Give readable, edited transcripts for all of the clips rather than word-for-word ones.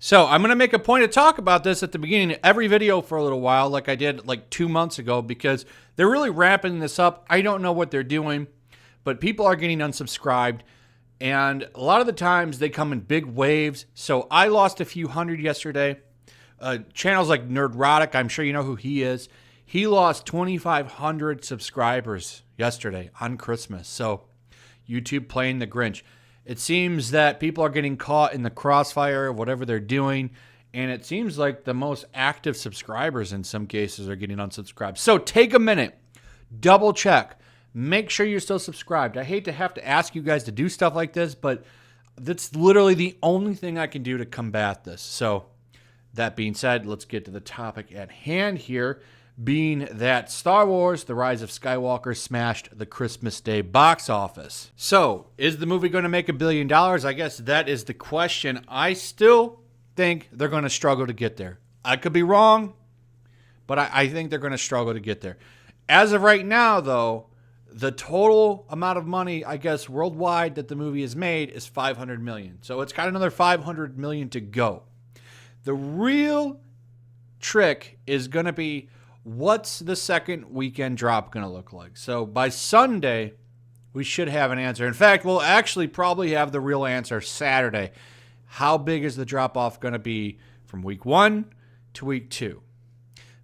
So I'm going to make a point to talk about this at the beginning of every video for a little while, like I did like 2 months ago, because they're really ramping this up. I don't know what they're doing, but people are getting unsubscribed. And a lot of the times they come in big waves. So I lost a few hundred yesterday. Channels like Nerdrotic, I'm sure you know who he is. He lost 2,500 subscribers yesterday on Christmas. So YouTube playing the Grinch. It seems that people are getting caught in the crossfire of whatever they're doing. And it seems like the most active subscribers in some cases are getting unsubscribed. So take a minute, double check, make sure you're still subscribed. I hate to have to ask you guys to do stuff like this, but that's literally the only thing I can do to combat this. So that being said, let's get to the topic at hand here, being that Star Wars, The Rise of Skywalker smashed the Christmas Day box office. So, is the movie going to make $1 billion? I guess that is the question. I still think they're going to struggle to get there. I could be wrong, but I think they're going to struggle to get there. As of right now, though, the total amount of money, I guess, worldwide that the movie has made is $500 million. So it's got another $500 million to go. The real trick is going to be, what's the second weekend drop going to look like? So by Sunday, we should have an answer. In fact, we'll actually probably have the real answer Saturday. How big is the drop-off going to be from week 1 to week 2?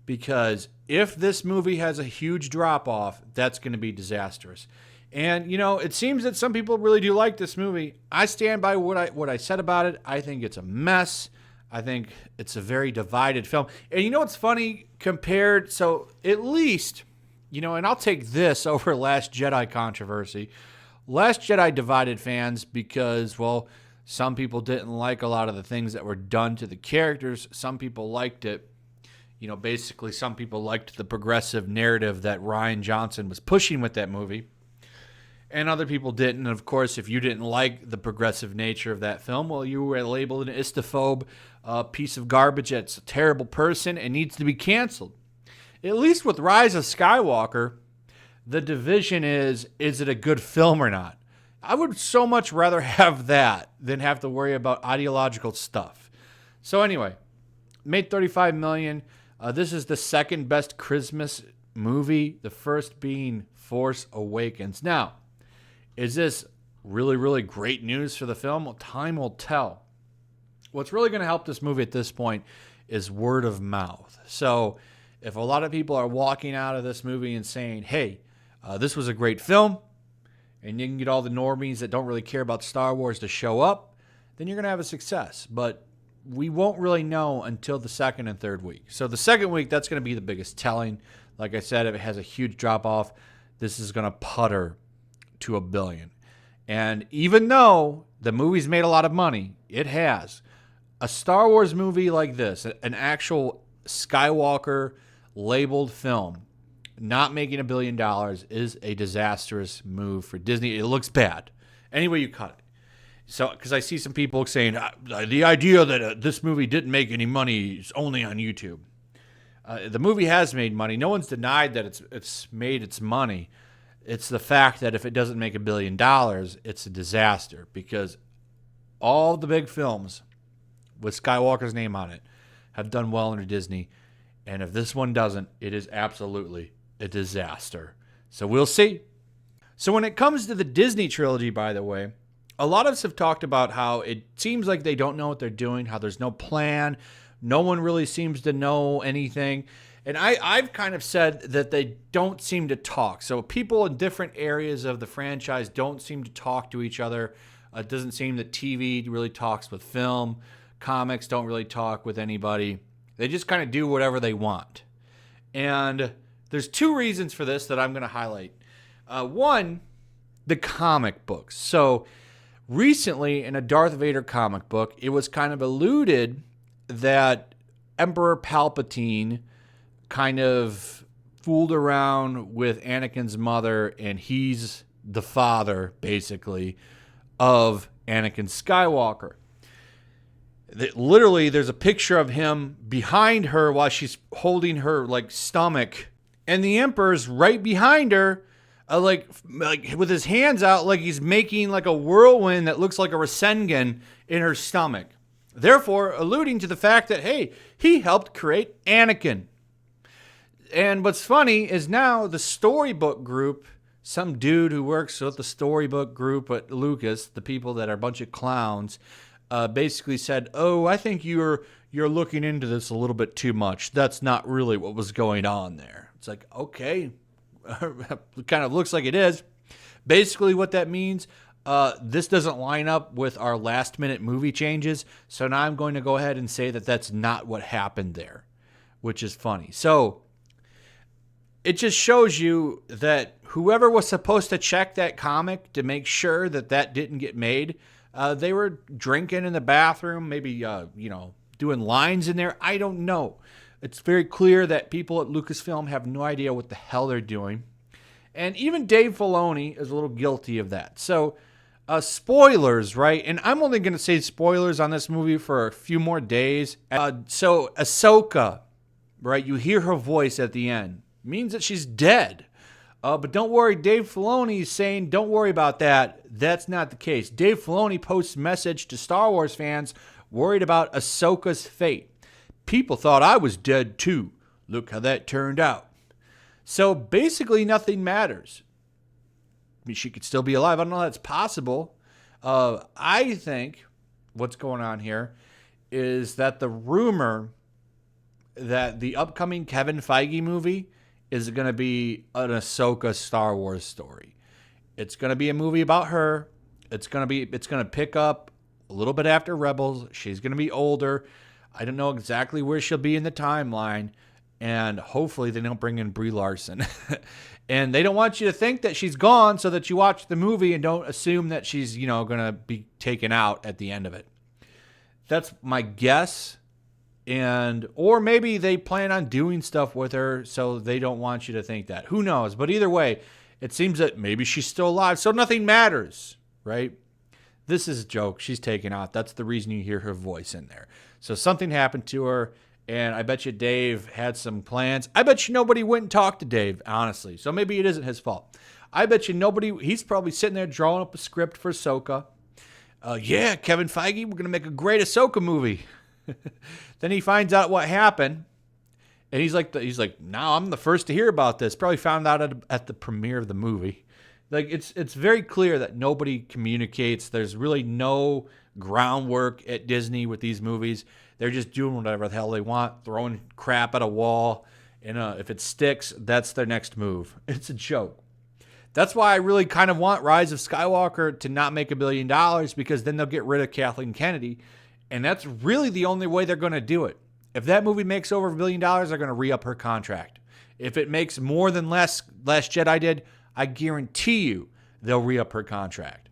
Because if this movie has a huge drop-off, that's going to be disastrous. And, you know, it seems that some people really do like this movie. I stand by what I said about it. I think it's a mess. I think it's a very divided film. And you know what's funny? Compared, so at least, you know, and I'll take this over Last Jedi controversy. Last Jedi divided fans because, well, some people didn't like a lot of the things that were done to the characters. Some people liked it. You know, basically some people liked the progressive narrative that Rian Johnson was pushing with that movie. And other people didn't. And of course, if you didn't like the progressive nature of that film, well, you were labeled an istophobe, piece of garbage that's a terrible person and needs to be canceled. At least with Rise of Skywalker, the division is it a good film or not? I would so much rather have that than have to worry about ideological stuff. So anyway, made $35 million. This is the second best Christmas movie, the first being Force Awakens. Now, is this really, really great news for the film? Well, time will tell. What's really going to help this movie at this point is word of mouth. So if a lot of people are walking out of this movie and saying, hey, this was a great film, and you can get all the normies that don't really care about Star Wars to show up, then you're going to have a success. But we won't really know until the second and third week. So the second week, that's going to be the biggest telling. Like I said, if it has a huge drop-off, this is going to putter to $1 billion. And even though the movie's made a lot of money, it has. A Star Wars movie like this, an actual Skywalker labeled film, not making $1 billion is a disastrous move for Disney. It looks bad. Any way you cut it. So, because I see some people saying the idea that this movie didn't make any money is only on YouTube. The movie has made money. No one's denied that it's made its money. It's the fact that if it doesn't make $1 billion, it's a disaster, because all the big films with Skywalker's name on it have done well under Disney. And if this one doesn't, it is absolutely a disaster. So we'll see. So when it comes to the Disney trilogy, by the way, a lot of us have talked about how it seems like they don't know what they're doing, how there's no plan. No one really seems to know anything. And I've kind of said that they don't seem to talk. So people in different areas of the franchise don't seem to talk to each other. It doesn't seem that TV really talks with film. Comics don't really talk with anybody. They just kind of do whatever they want. And there's 2 reasons for this that I'm going to highlight. One, the comic books. So recently in a Darth Vader comic book, it was kind of alluded that Emperor Palpatine kind of fooled around with Anakin's mother, and he's the father, basically, of Anakin Skywalker. Literally, there's a picture of him behind her while she's holding her stomach, and the Emperor's right behind her, like with his hands out, like he's making like a whirlwind that looks like a Rasengan in her stomach. therefore alluding to the fact that, hey, he helped create Anakin. And what's funny is now the storybook group, some dude who works with the storybook group at Lucas, the people that are a bunch of clowns, basically said, "Oh, I think you're looking into this a little bit too much. That's not really what was going on there." It's like, okay, it kind of looks like it is. Basically, what that means, this doesn't line up with our last-minute movie changes, so now I'm going to go ahead and say that that's not what happened there, which is funny. So it just shows you that whoever was supposed to check that comic to make sure that that didn't get made, they were drinking in the bathroom, maybe, doing lines in there. I don't know. It's very clear that people at Lucasfilm have no idea what the hell they're doing. And even Dave Filoni is a little guilty of that. So, spoilers, right? And I'm only going to say spoilers on this movie for a few more days. So, Ahsoka, right? You hear her voice at the end. Means that she's dead. But don't worry, Dave Filoni is saying, don't worry about that. That's not the case. Dave Filoni posts a message to Star Wars fans worried about Ahsoka's fate. People thought I was dead too. Look how that turned out. So basically nothing matters. I mean, she could still be alive. I don't know if that's possible. I think what's going on here is that the rumor that the upcoming Kevin Feige movie is going to be an Ahsoka Star Wars story. It's going to be a movie about her. It's going to pick up a little bit after Rebels. She's going to be older. I don't know exactly where she'll be in the timeline, and hopefully they don't bring in Brie Larson. And they don't want you to think that she's gone so that you watch the movie and don't assume that she's, going to be taken out at the end of it. That's my guess. Or maybe they plan on doing stuff with her so they don't want you to think that. Who knows? But either way, it seems that maybe she's still alive, so nothing matters, right? This is a joke. She's taken out. That's the reason you hear her voice in there. So something happened to her, and I bet you Dave had some plans. I bet you nobody went and talked to Dave, honestly. So maybe it isn't his fault. I bet you he's probably sitting there drawing up a script for Ahsoka. Yeah, Kevin Feige, we're going to make a great Ahsoka movie. Then he finds out what happened, and he's like, now I'm the first to hear about this. Probably found out at the premiere of the movie. Like it's very clear that nobody communicates. There's really no groundwork at Disney with these movies. They're just doing whatever the hell they want, throwing crap at a wall, and if it sticks, that's their next move. It's a joke. That's why I really kind of want Rise of Skywalker to not make $1 billion, because then they'll get rid of Kathleen Kennedy. And that's really the only way they're going to do it. If that movie makes over $1 billion, they're going to re-up her contract. If it makes more than Last Jedi did, I guarantee you they'll re-up her contract.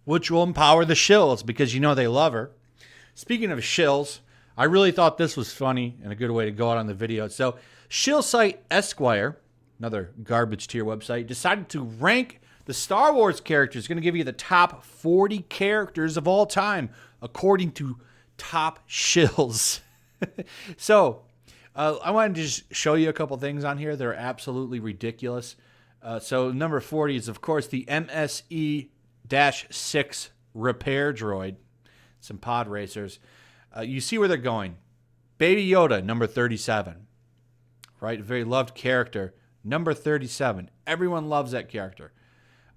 Which will empower the shills, because they love her. Speaking of shills, I really thought this was funny and a good way to go out on the video. So, shill site Esquire, another garbage tier website, decided to rank the Star Wars characters. It's going to give you the top 40 characters of all time, according to top shills. So, I wanted to just show you a couple things on here. They're absolutely ridiculous. So, number 40 is, of course, the MSE-6 repair droid. Some pod racers. You see where they're going. Baby Yoda, number 37. Right? A very loved character. Number 37. Everyone loves that character.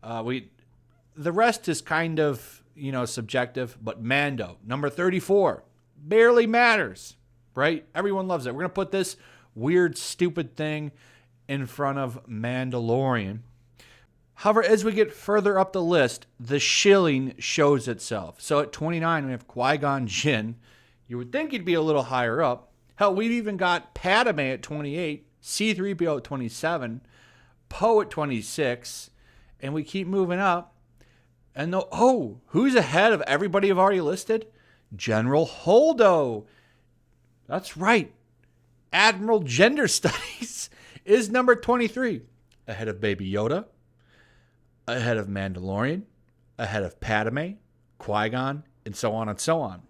The rest is kind of, subjective, but Mando, number 34, barely matters, right? Everyone loves it. We're going to put this weird, stupid thing in front of Mandalorian. However, as we get further up the list, the shilling shows itself. So at 29, we have Qui-Gon Jinn. You would think he'd be a little higher up. Hell, we've even got Padme at 28, C-3PO at 27, Poe at 26, and we keep moving up. And who's ahead of everybody I've already listed? General Holdo. That's right. Admiral Gender Studies is number 23. Ahead of Baby Yoda. Ahead of Mandalorian. Ahead of Padme, Qui-Gon, and so on and so on.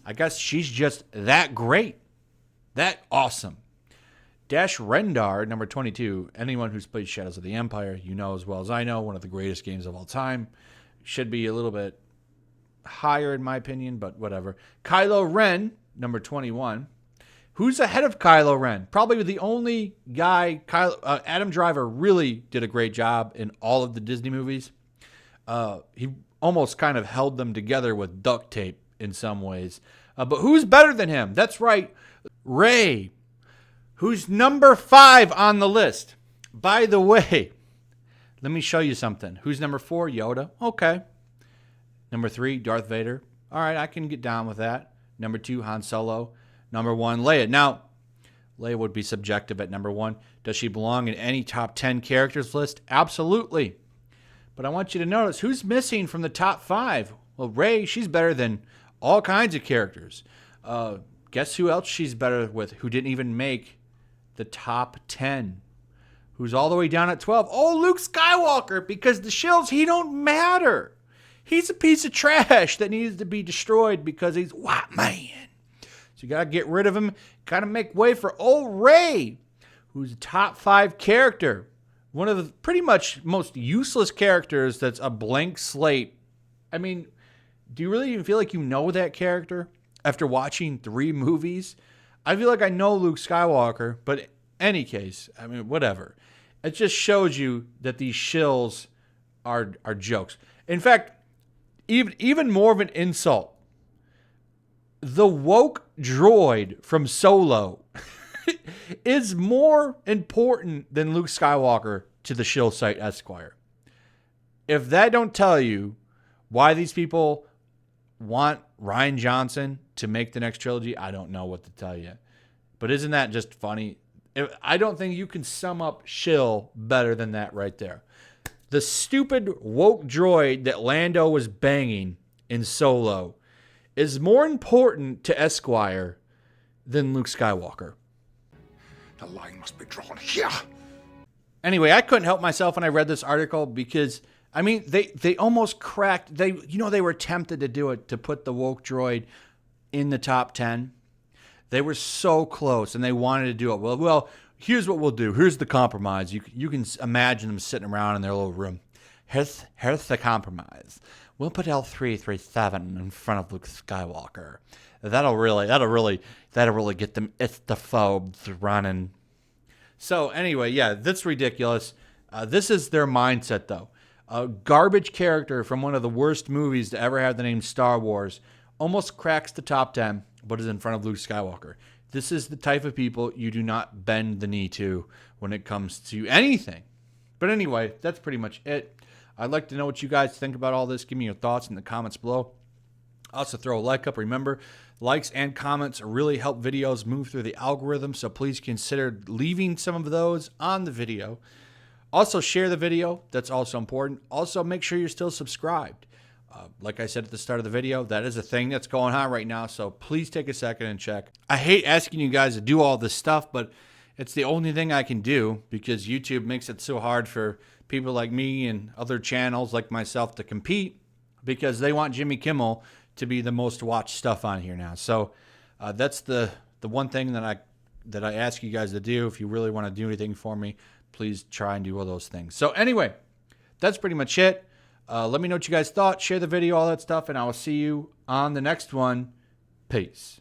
I guess she's just that great. That awesome. Dash Rendar, number 22. Anyone who's played Shadows of the Empire, as well as I know, one of the greatest games of all time. Should be a little bit higher in my opinion, but whatever. Kylo Ren, number 21. Who's ahead of Kylo Ren? Probably the only guy, Adam Driver really did a great job in all of the Disney movies. He almost kind of held them together with duct tape in some ways. But who's better than him? That's right, Rey, who's number 5 on the list. By the way, let me show you something. Who's number 4? Yoda. Okay. Number 3, Darth Vader. All right, I can get down with that. Number 2, Han Solo. Number 1, Leia. Now, Leia would be subjective at number 1. Does she belong in any top 10 characters list? Absolutely. But I want you to notice who's missing from the top 5. Well, Rey, she's better than all kinds of characters. Guess who else she's better with who didn't even make the top 10? Who's all the way down at 12? Oh, Luke Skywalker, because the shills, he don't matter. He's a piece of trash that needs to be destroyed because he's white man. So you got to get rid of him. Got to make way for old Rey, who's a top 5 character. One of the pretty much most useless characters that's a blank slate. I mean, do you really even feel like you know that character after watching 3 movies? I feel like I know Luke Skywalker, but in any case, I mean, whatever. It just shows you that these shills are jokes. In fact, even more of an insult. The woke droid from Solo is more important than Luke Skywalker to the shill site Esquire. If that don't tell you why these people want Rian Johnson to make the next trilogy, I don't know what to tell you. But isn't that just funny? I don't think you can sum up shill better than that right there. The stupid woke droid that Lando was banging in Solo is more important to Esquire than Luke Skywalker. The line must be drawn here. Anyway, I couldn't help myself when I read this article because, I mean, they almost cracked. They were tempted to do it, to put the woke droid in the top 10. They were so close, and they wanted to do it. Well, here's what we'll do. Here's the compromise. You can imagine them sitting around in their little room. Here's the compromise. We'll put L337 in front of Luke Skywalker. That'll really get them istophobes running. So anyway, yeah, that's ridiculous. This is their mindset, though. A garbage character from one of the worst movies to ever have the name Star Wars almost cracks the top 10, but is in front of Luke Skywalker. This is the type of people you do not bend the knee to when it comes to anything. But anyway, that's pretty much it. I'd like to know what you guys think about all this. Give me your thoughts in the comments below. Also, throw a like up. Remember, likes and comments really help videos move through the algorithm, so please consider leaving some of those on the video. Also, share the video. That's also important. Also, make sure you're still subscribed. Like I said at the start of the video, that is a thing that's going on right now, so please take a second and check. I hate asking you guys to do all this stuff, but it's the only thing I can do because YouTube makes it so hard for people like me and other channels like myself to compete because they want Jimmy Kimmel to be the most watched stuff on here now. So that's the one thing that I ask you guys to do. If you really want to do anything for me, please try and do all those things. So anyway, that's pretty much it. Let me know what you guys thought. Share the video, all that stuff, and I will see you on the next one. Peace.